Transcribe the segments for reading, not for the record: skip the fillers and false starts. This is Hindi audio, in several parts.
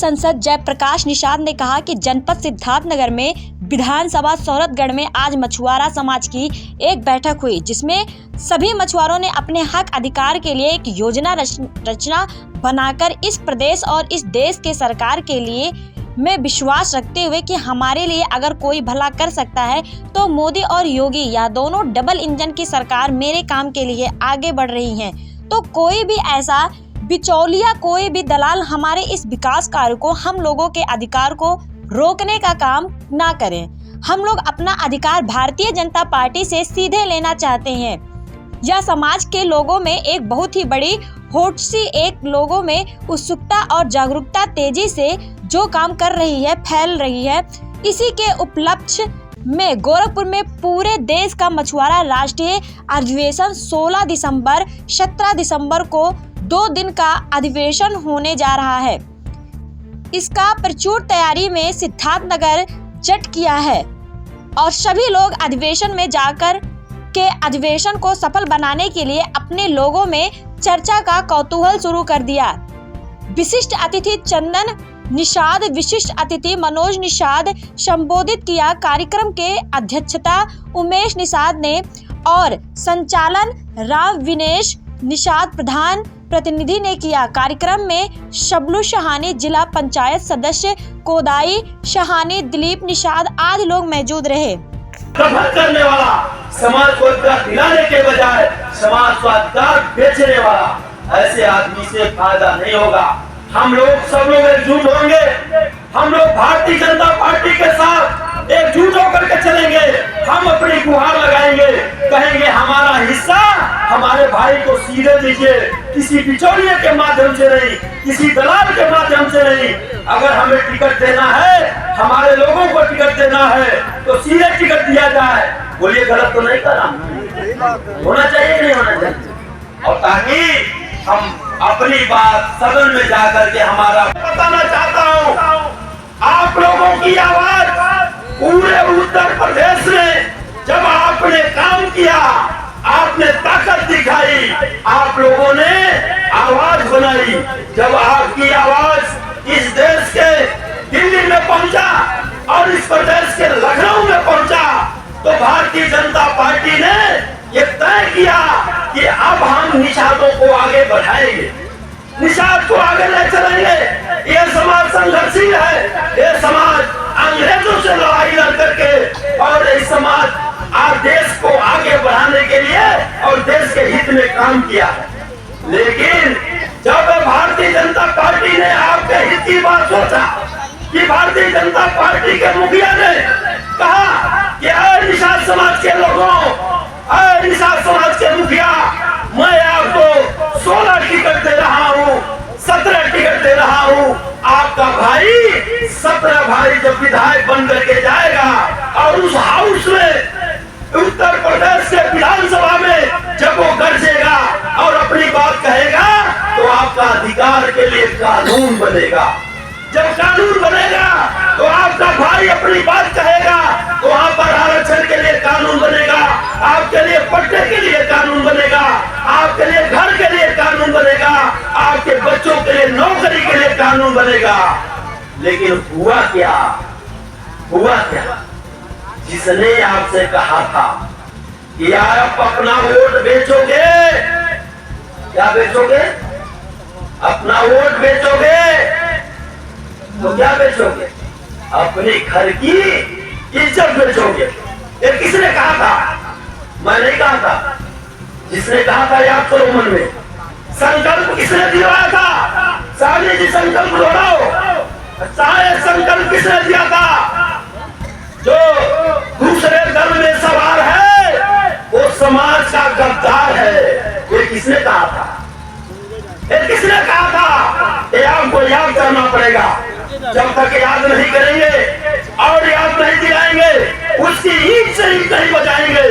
सांसद जयप्रकाश निषाद ने कहा कि जनपद सिद्धार्थनगर में विधानसभा सौरतगढ़ में आज मछुआरा समाज की एक बैठक हुई, जिसमें सभी मछुआरों ने अपने हक अधिकार के लिए एक योजना रचना बनाकर इस प्रदेश और इस देश के सरकार के लिए में विश्वास रखते हुए कि हमारे लिए अगर कोई भला कर सकता है तो मोदी और योगी, यह दोनों डबल इंजन की सरकार मेरे काम के लिए आगे बढ़ रही है। तो कोई भी ऐसा बिचौलिया, कोई भी दलाल हमारे इस विकास कार्य को, हम लोगों के अधिकार को रोकने का काम ना करें। हम लोग अपना अधिकार भारतीय जनता पार्टी से सीधे लेना चाहते हैं। यह समाज के लोगों में एक बहुत ही बड़ी होड़ सी, एक लोगों में उत्सुकता और जागरूकता तेजी से जो काम कर रही है, फैल रही है। इसी के उपलक्ष्य में गोरखपुर में पूरे देश का मछुआरा राष्ट्रीय अधिवेशन 16 दिसंबर 17 दिसंबर को 2 दिन का अधिवेशन होने जा रहा है। इसका प्रचुर तैयारी में सिद्धार्थनगर जट किया है और सभी लोग अधिवेशन में जाकर के अधिवेशन को सफल बनाने के लिए अपने लोगों में चर्चा का कौतूहल शुरू कर दिया। विशिष्ट अतिथि चंदन निषाद, विशिष्ट अतिथि मनोज निषाद संबोधित किया। कार्यक्रम के अध्यक्षता उमेश निषाद ने और संचालन राम विनेश निषाद प्रधान प्रतिनिधि ने किया। कार्यक्रम में शबलू शहानी, जिला पंचायत सदस्य कोदाई शहानी, दिलीप निषाद आदि लोग मौजूद रहे। करने वाला, समाज को अधिकार दिलाने के बजाय समाज को अधिकार बेचने वाला, ऐसे आदमी से फायदा नहीं होगा। हम लोग सब लोग एकजुट होंगे, हम लोग भारतीय जनता पार्टी के साथ एकजुट होकर के चलेंगे। हम अपनी गुहार लगाएंगे, कहेंगे हमारा हिस्सा हमारे भाई को सीधे दीजिए, किसी बिचौलिए के माध्यम से नहीं, किसी दलाल के माध्यम से नहीं। अगर हमें टिकट देना है, हमारे लोगों को टिकट देना है तो सीधे टिकट दिया जाए। बोलिए गलत तो नहीं करा, होना चाहिए नहीं होना चाहिए। और ताकि हम अपनी बात सदन में जाकर के हमारा बताना चाहता हूँ, आप लोगों की आवाज पूरे उत्तर प्रदेश में जब आपने काम किया, आपने ताकत दिखाई, आप लोगों ने आवाज बनाई। जब आपकी आवाज इस देश के दिल्ली में पहुंचा और इस प्रदेश के लखनऊ में पहुंचा, तो भारतीय जनता पार्टी ने ये तय किया कि अब हम निषादों को आगे बढ़ाएंगे, निषाद को आगे ले चलेंगे। ये समाज संघर्षशील है, ये समाज अंग्रेजों से लड़ाई लड़ करके और इस समाज आज देश को आगे बढ़ाने के लिए और देश के हित में काम किया है। लेकिन जब भारतीय जनता पार्टी ने आपके हित की बात सोचा कि भारतीय जनता पार्टी के मुखिया ने कहा कि निषाद समाज के लोगों, निषाद समाज के मुखिया, मैं आपको 16 टिकट दे रहा हूँ, 17 टिकट दे रहा हूँ। आपका भाई 17 भाई जब विधायक बन करके जाएगा और उस हाउस में उत्तर प्रदेश के विधानसभा में जब वो गरजेगा और अपनी बात कहेगा तो आपका अधिकार के लिए कानून बनेगा। जब कानून बनेगा तो आपका भाई अपनी बात कहेगा तो वहाँ पर आरक्षण के लिए कानून बनेगा, आपके लिए पट्टे के लिए कानून बनेगा, आपके लिए घर के लिए कानून बनेगा, आपके बच्चों के लिए नौकरी के लिए कानून बनेगा। लेकिन हुआ क्या? हुआ क्या? जिसने आपसे कहा था कि आप अपना वोट बेचोगे, क्या बेचोगे? अपना वोट बेचोगे तो क्या बेचोगे? अपने घर की इज्जत बेचोगे। ये किसने कहा था? मैं नहीं कहा था, जिसने कहा था याद करो मन में। संकल्प किसने दिलाया था? सामने जी संकल्प दोहराओ। सारे संकल्प किसने दिया था? जो दूसरे दल में सवार है वो समाज का गद्दार है। ये किसने कहा था? ये किसने कहा था? ये आपको याद करना पड़ेगा। जब तक याद नहीं करेंगे और याद नहीं दिलाएंगे, उसकी ईंट से ईंट नहीं बजाएंगे,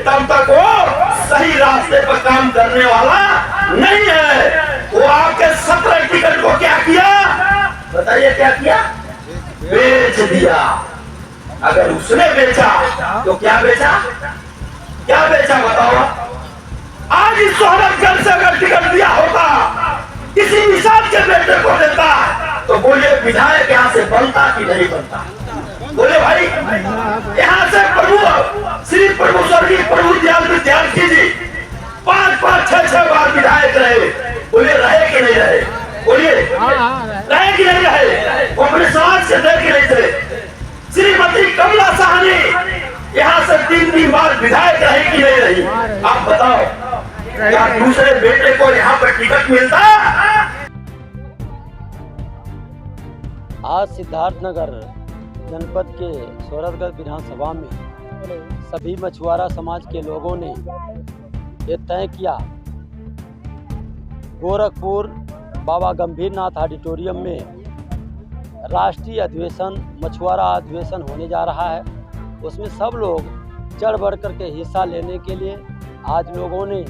तब तक वो सही रास्ते पर काम करने वाला नहीं है। वो आपके 17 टिकट को क्या किया बताइए? क्या किया? बेच दिया। अगर उसने बेचा तो क्या बेचा? क्या बेचा बताओ? आज इस सोहरतगढ़ से अगर टिकट दिया होता, किसी निषाद के बेटे को देता, तो बोलिए विधायक यहाँ से बनता कि नहीं बनता? बोले भाई यहाँ से प्रभु श्री प्रभु स्वर्गीय प्रभु दयाल विद्यार्थी जी 5-5, 6-6 बार विधायक रहे। बोलिए रहे कि नहीं रहे? बोलिए रहे कि नहीं रहे? वो अपने समाज से डर के नहीं थे। श्रीमती कमला साहनी यहाँ से 3 बार विधायक रहे कि नहीं रही? आप बताओ, क्या दूसरे बेटे को यहाँ पर टिकट मिलता? आज सिद्धार्थनगर जनपद के सोहरतगढ़ विधानसभा में सभी मछुआरा समाज के लोगों ने ये तय किया, गोरखपुर बाबा गंभीरनाथ ऑडिटोरियम में राष्ट्रीय अधिवेशन मछुआरा अधिवेशन होने जा रहा है। उसमें सब लोग चढ़ बढ़ कर के हिस्सा लेने के लिए आज लोगों ने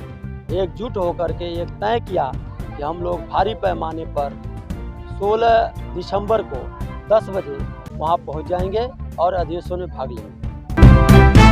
एकजुट होकर के एक तय किया कि हम लोग भारी पैमाने पर 16 दिसंबर को 10 बजे वहां पहुंच जाएंगे और अधिवेशन में भाग लेंगे।